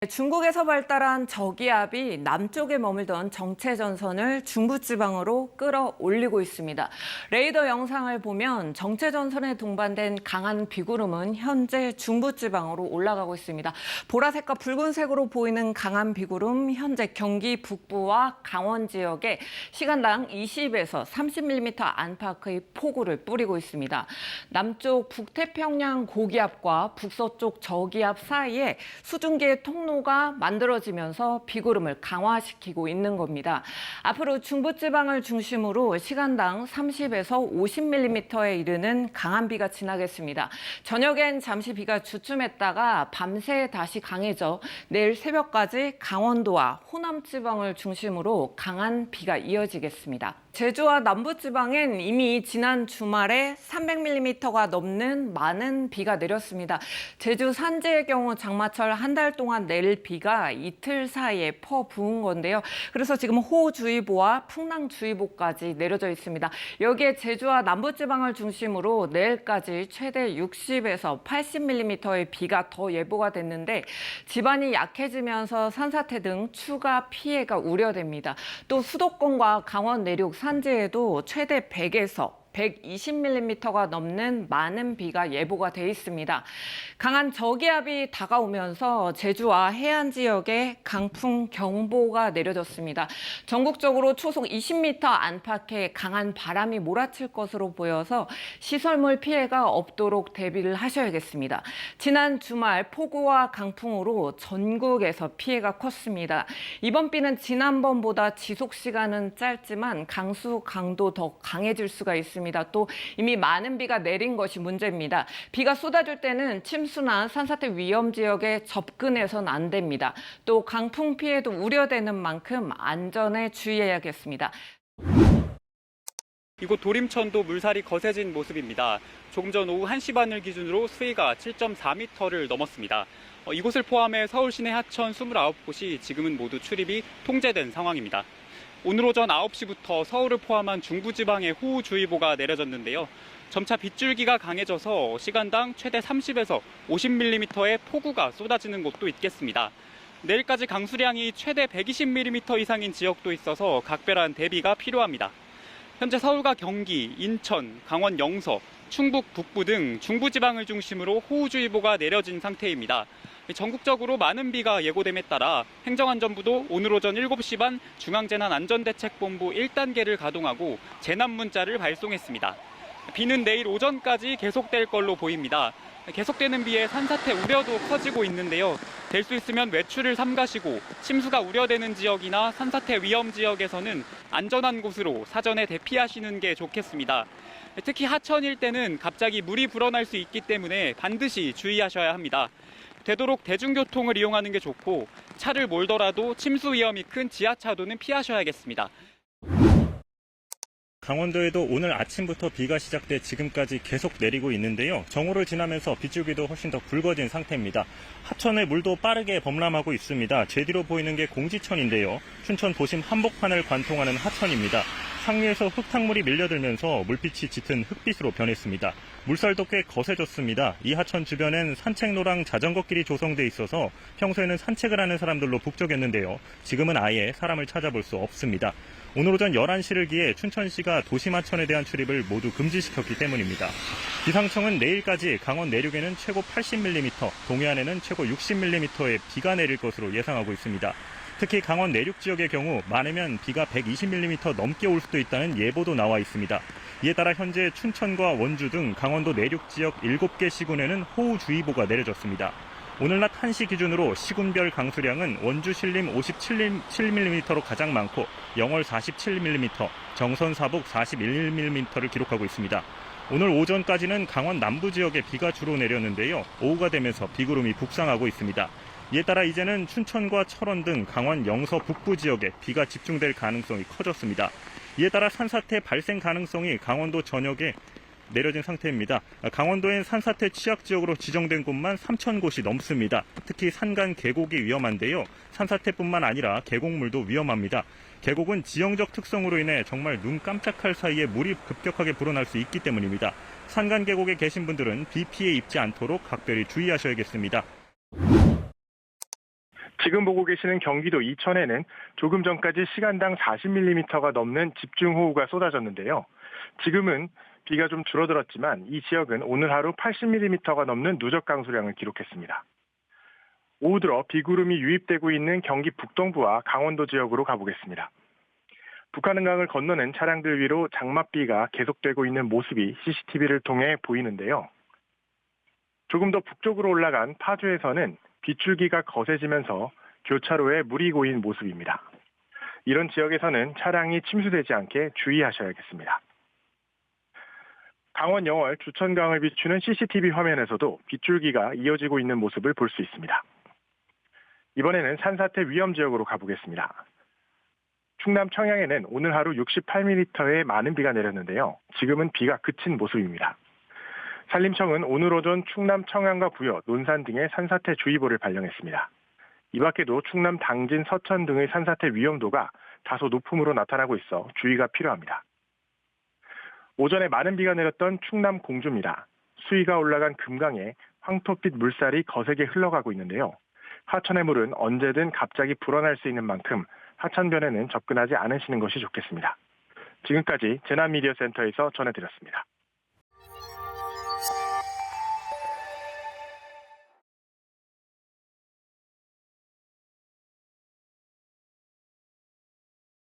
중국에서 발달한 저기압이 남쪽에 머물던 정체전선을 중부지방으로 끌어올리고 있습니다. 레이더 영상을 보면 정체전선에 동반된 강한 비구름은 현재 중부지방으로 올라가고 있습니다. 보라색과 붉은색으로 보이는 강한 비구름, 현재 경기 북부와 강원 지역에 시간당 20에서 30mm 안팎의 폭우를 뿌리고 있습니다. 남쪽 북태평양 고기압과 북서쪽 저기압 사이에 수증기의 통로가 만들어지면서 비구름을 강화시키고 있는 겁니다. 앞으로 중부지방을 중심으로 시간당 30에서 50mm에 이르는 강한 비가 지나겠습니다. 저녁엔 잠시 비가 주춤했다가 밤새 다시 강해져 내일 새벽까지 강원도와 호남지방을 중심으로 강한 비가 이어지겠습니다. 제주와 남부지방엔 이미 지난 주말에 300mm가 넘는 많은 비가 내렸습니다. 제주 산지의 경우 장마철 한 달 동안 내릴 비가 이틀 사이에 퍼부은 건데요. 그래서 지금 호우주의보와 풍랑주의보까지 내려져 있습니다. 여기에 제주와 남부지방을 중심으로 내일까지 최대 60에서 80mm의 비가 더 예보가 됐는데 지반이 약해지면서 산사태 등 추가 피해가 우려됩니다. 또 수도권과 강원 내륙 산지에도 최대 100에서 120mm가 넘는 많은 비가 예보가 돼 있습니다. 강한 저기압이 다가오면서 제주와 해안 지역에 강풍 경보가 내려졌습니다. 전국적으로 초속 20m 안팎의 강한 바람이 몰아칠 것으로 보여서 시설물 피해가 없도록 대비를 하셔야겠습니다. 지난 주말 폭우와 강풍으로 전국에서 피해가 컸습니다. 이번 비는 지난번보다 지속 시간은 짧지만 강수 강도 더 강해질 수가 있습니다. 또 이미 많은 비가 내린 것이 문제입니다. 비가 쏟아질 때는 침수나 산사태 위험 지역에 접근해서는 안 됩니다. 또 강풍 피해도 우려되는 만큼 안전에 주의해야겠습니다. 이곳 도림천도 물살이 거세진 모습입니다. 조금 전 오후 1시 반을 기준으로 수위가 7.4m를 넘었습니다. 이곳을 포함해 서울 시내 하천 29곳이 지금은 모두 출입이 통제된 상황입니다. 오늘 오전 9시부터 서울을 포함한 중부지방에 호우주의보가 내려졌는데요. 점차 빗줄기가 강해져서 시간당 최대 30에서 50mm의 폭우가 쏟아지는 곳도 있겠습니다. 내일까지 강수량이 최대 120mm 이상인 지역도 있어서 각별한 대비가 필요합니다. 현재 서울과 경기, 인천, 강원 영서, 충북 북부 등 중부지방을 중심으로 호우주의보가 내려진 상태입니다. 전국적으로 많은 비가 예고됨에 따라 행정안전부도 오늘 오전 7시 반 중앙재난안전대책본부 1단계를 가동하고 재난문자를 발송했습니다. 비는 내일 오전까지 계속될 걸로 보입니다. 계속되는 비에 산사태 우려도 커지고 있는데요. 될 수 있으면 외출을 삼가시고 침수가 우려되는 지역이나 산사태 위험 지역에서는 안전한 곳으로 사전에 대피하시는 게 좋겠습니다. 특히 하천 일대는 갑자기 물이 불어날 수 있기 때문에 반드시 주의하셔야 합니다. 되도록 대중교통을 이용하는 게 좋고 차를 몰더라도 침수 위험이 큰 지하차도는 피하셔야겠습니다. 강원도에도 오늘 아침부터 비가 시작돼 지금까지 계속 내리고 있는데요. 정오를 지나면서 빗줄기도 훨씬 더 굵어진 상태입니다. 하천의 물도 빠르게 범람하고 있습니다. 제 뒤로 보이는 게 공지천인데요. 춘천 도심 한복판을 관통하는 하천입니다. 상류에서 흙탕물이 밀려들면서 물빛이 짙은 흙빛으로 변했습니다. 물살도 꽤 거세졌습니다. 이 하천 주변엔 산책로랑 자전거길이 조성돼 있어서 평소에는 산책을 하는 사람들로 북적였는데요. 지금은 아예 사람을 찾아볼 수 없습니다. 오늘 오전 11시를 기해 춘천시가 도심하천에 대한 출입을 모두 금지시켰기 때문입니다. 기상청은 내일까지 강원 내륙에는 최고 80mm, 동해안에는 최고 60mm의 비가 내릴 것으로 예상하고 있습니다. 특히 강원 내륙 지역의 경우 많으면 비가 120mm 넘게 올 수도 있다는 예보도 나와 있습니다. 이에 따라 현재 춘천과 원주 등 강원도 내륙 지역 7개 시군에는 호우주의보가 내려졌습니다. 오늘 낮 1시 기준으로 시군별 강수량은 원주 신림 57mm로 가장 많고 영월 47mm, 정선 사북 41mm를 기록하고 있습니다. 오늘 오전까지는 강원 남부 지역에 비가 주로 내렸는데요. 오후가 되면서 비구름이 북상하고 있습니다. 이에 따라 이제는 춘천과 철원 등 강원 영서 북부 지역에 비가 집중될 가능성이 커졌습니다. 이에 따라 산사태 발생 가능성이 강원도 전역에 내려진 상태입니다. 강원도엔 산사태 취약지역으로 지정된 곳만 3,000곳이 넘습니다. 특히 산간 계곡이 위험한데요. 산사태뿐만 아니라 계곡물도 위험합니다. 계곡은 지형적 특성으로 인해 정말 눈 깜짝할 사이에 물이 급격하게 불어날 수 있기 때문입니다. 산간 계곡에 계신 분들은 비 피해 입지 않도록 각별히 주의하셔야겠습니다. 지금 보고 계시는 경기도 이천에는 조금 전까지 시간당 40mm가 넘는 집중호우가 쏟아졌는데요. 지금은 비가 좀 줄어들었지만 이 지역은 오늘 하루 80mm가 넘는 누적 강수량을 기록했습니다. 오후 들어 비구름이 유입되고 있는 경기 북동부와 강원도 지역으로 가보겠습니다. 북한은강을 건너는 차량들 위로 장맛비가 계속되고 있는 모습이 CCTV를 통해 보이는데요. 조금 더 북쪽으로 올라간 파주에서는 빗줄기가 거세지면서 교차로에 물이 고인 모습입니다. 이런 지역에서는 차량이 침수되지 않게 주의하셔야겠습니다. 강원 영월 주천강을 비추는 CCTV 화면에서도 빗줄기가 이어지고 있는 모습을 볼 수 있습니다. 이번에는 산사태 위험 지역으로 가보겠습니다. 충남 청양에는 오늘 하루 68mm의 많은 비가 내렸는데요. 지금은 비가 그친 모습입니다. 산림청은 오늘 오전 충남 청양과 부여, 논산 등의 산사태 주의보를 발령했습니다. 이 밖에도 충남 당진, 서천 등의 산사태 위험도가 다소 높음으로 나타나고 있어 주의가 필요합니다. 오전에 많은 비가 내렸던 충남 공주입니다. 수위가 올라간 금강에 황토빛 물살이 거세게 흘러가고 있는데요. 하천의 물은 언제든 갑자기 불어날 수 있는 만큼 하천변에는 접근하지 않으시는 것이 좋겠습니다. 지금까지 재난미디어센터에서 전해드렸습니다.